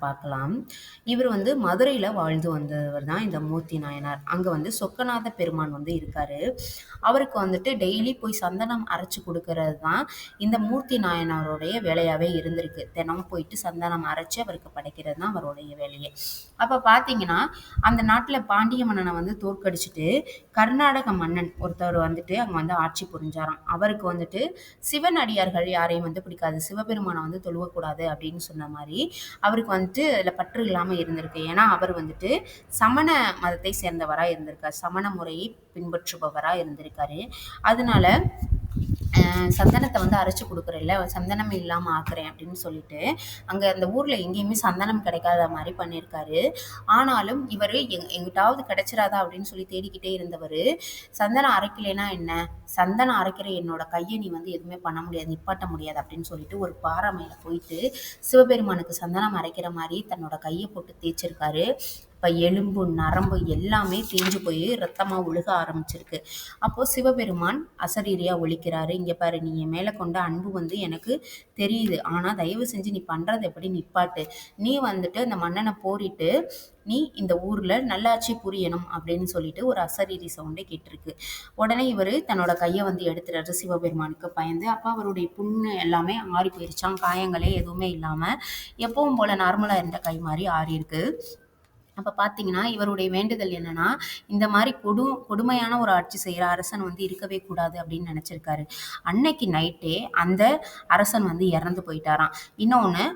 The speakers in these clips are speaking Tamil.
பார்க்கலாம். இவர் வந்து மதுரையில வாழ்ந்து வந்தவர் தான் இந்த மூர்த்தி நாயனார். அங்க வந்து சொக்கநாத பெருமான் வந்து இருக்காரு. அவருக்கு வந்துட்டு டெய்லி போய் சந்தனம் அரைச்சு குடுக்கறது தான் இந்த மூர்த்தி நாயனாருடைய வேலையாவே இருந்திருக்கு. தினமும் போயிட்டு சந்தனம் அரைச்சு அவருக்கு படைக்கிறது தான் அவருடைய வேலையே. அப்ப பார்த்தீங்கன்னா, அந்த நாட்டுல பாண்டிய மன்னன வந்து தோற்கடிச்சுட்டு, கர்நாடக மன்னன் ஒருத்தர் வந்துட்டு அங்க வந்து ஆட்சி புரிஞ்சாராம். அவருக்கு வந்துட்டு சிவன் அடியார்கள் யாரையும் வந்து பிடிக்காது. சிவபெருமான வந்து தொழுவக்கூடாது அப்படின்னு சொன்ன மாரி, அவருக்கு வந்துட்டு அதில பற்று இல்லாம இருந்திருக்கு. ஏன்னா, அவர் வந்துட்டு சமண மதத்தை சேர்ந்தவரா இருந்திருக்கார். சமண முறையை பின்பற்றுபவரா இருந்திருக்காரு. அதனால சந்தனத்த வந்து அரைச்சு குடுக்குறேன்ல, சந்தனம் இல்லாம ஆக்குறேன் அப்படின்னு சொல்லிட்டு, அங்க அந்த ஊர்ல எங்கேயுமே சந்தனம் கிடைக்காத மாரி பண்ணியிருக்காரு. ஆனாலும் இவரு எங்கிட்டாவது கிடைச்சிராதா அப்படின்னு சொல்லி தேடிக்கிட்டே இருந்தவரு, சந்தனம் அரைக்கலைன்னா என்ன? சந்தனம் அரைக்கிற என்னோட கைய நீ வந்து எதுவுமே பண்ண முடியாது, நிப்பாட்ட முடியாது அப்படின்னு சொல்லிட்டு ஒரு பாறை மேல போயிட்டு, சிவபெருமானுக்கு சந்தனம் அரைக்கிற மாரி தன்னோட கைய போட்டு தேய்ச்சிருக்காரு. இப்ப எலும்பு, நரம்பு எல்லாமே தேஞ்சு போய் ரத்தமா ஒழுக ஆரம்பிச்சிருக்கு. அப்போ சிவபெருமான் அசரீரியா ஒலிக்கிறாரு. இங்க பாரு, நீ என் மேல கொண்ட அன்பு வந்து எனக்கு தெரியுது. ஆனா தயவு செஞ்சு நீ பண்றது எப்படி நிப்பாட்டு. நீ வந்துட்டு அந்த மன்னனை போரிட்டு நீ இந்த ஊர்ல நல்லாட்சி புரியணும் அப்படின்னு சொல்லிட்டு ஒரு அசரீரி சவுண்டே கேட்டிருக்கு. உடனே இவரு தன்னோட கையை வந்து எடுத்துறாரு சிவபெருமானுக்கு பயந்து. அப்ப அவருடைய புண்ணு எல்லாமே ஆறி போயிருச்சாம். காயங்களே எதுவுமே இல்லாம எப்பவும் போல நார்மலா இருந்த கை மாதிரி ஆறி இருக்கு. அப்ப பார்த்தீங்கன்னா, இவருடைய வேண்டுதல் என்னன்னா, இந்த மாரி கொடுமையான ஒரு ஆட்சி செய்ற அரசன் வந்து இருக்கவே கூடாது அப்படின்னு நெனச்சிருக்காரு. அன்னைக்கு நைட்டே அந்த அரசன் வந்து இறந்து போயிட்டாராம். இன்னொன்னு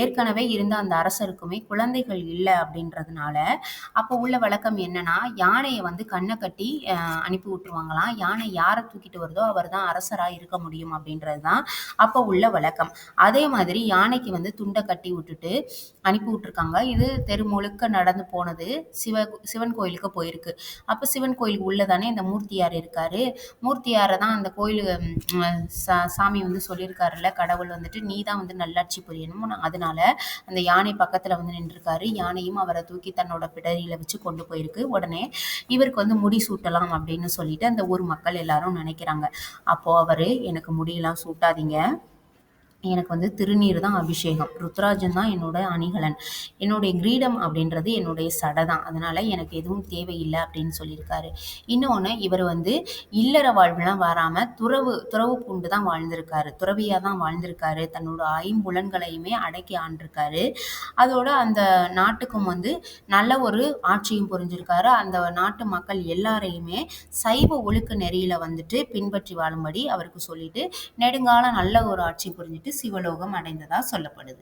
ஏற்கனவே இருந்த அந்த அரசருக்குமே குழந்தைகள் இல்ல அப்படின்றதுனால, அப்போ உள்ள வழக்கம் என்னன்னா, யானைய வந்து கண்ண கட்டி அனுப்பி விட்டுருவாங்களாம். யானை யார தூக்கிட்டு வருதோ அவர் தான் அரசரா இருக்க முடியும் அப்படின்றது தான் அப்போ உள்ள வழக்கம். அதே மாதிரி யானைக்கு வந்து துண்ட கட்டி விட்டுட்டு அனுப்பி விட்டுருக்காங்க. இது தெரு முழுக்க நடந்து போனது சிவன் கோயிலுக்கு போயிருக்கு. அப்ப சிவன் கோயிலுக்கு உள்ள தானே இந்த மூர்த்தியார் இருக்காரு. மூர்த்தியார தான் அந்த கோயிலு சாமி வந்து சொல்லியிருக்காருல்ல, கடவுள் வந்துட்டு நீ தான் வந்து நல்லாட்சி புரியணும். அதனால அந்த யானை பக்கத்துல வந்து நின்றுருக்காரு. யானையும் அவரை தூக்கி தன்னோட பிடரியில வச்சு கொண்டு போயிருக்கு. உடனே இவருக்கு வந்து முடி சூட்டலாம் அப்படின்னு சொல்லிட்டு அந்த ஊர் மக்கள் எல்லாரும் நினைக்கிறாங்க. அப்போ அவரு எனக்கு முடியெல்லாம் சூட்டாதீங்க, எனக்கு வந்து திருநீர் தான் அபிஷேகம். ருத்ராஜன் தான் என்னோட அணிகலன். என்னுடைய கிரீடம் அப்படின்றது என்னுடைய சடை தான். அதனால எனக்கு எதுவும் தேவையில்லை அப்படின்னு சொல்லியிருக்காரு. இன்னொன்னு இவர் வந்து இல்லற வாழ்வுலாம் வாராம துறவு பூண்டு தான் வாழ்ந்திருக்காரு. துறவியா தான் வாழ்ந்திருக்காரு. தன்னோட ஐம்புலன்களையுமே அடக்கி ஆண்டிருக்காரு. அதோட அந்த நாட்டுக்கும் வந்து நல்ல ஒரு ஆட்சியும் புரிஞ்சிருக்காரு. அந்த நாட்டு மக்கள் எல்லாரையுமே சைவ ஒழுக்க நெறியில வந்துட்டு பின்பற்றி வாழும்படி அவருக்கு சொல்லிட்டு நெடுங்காலம் நல்ல ஒரு ஆட்சி புரிஞ்சிட்டு சிவலோகம் அடைந்ததா சொல்லப்படுது.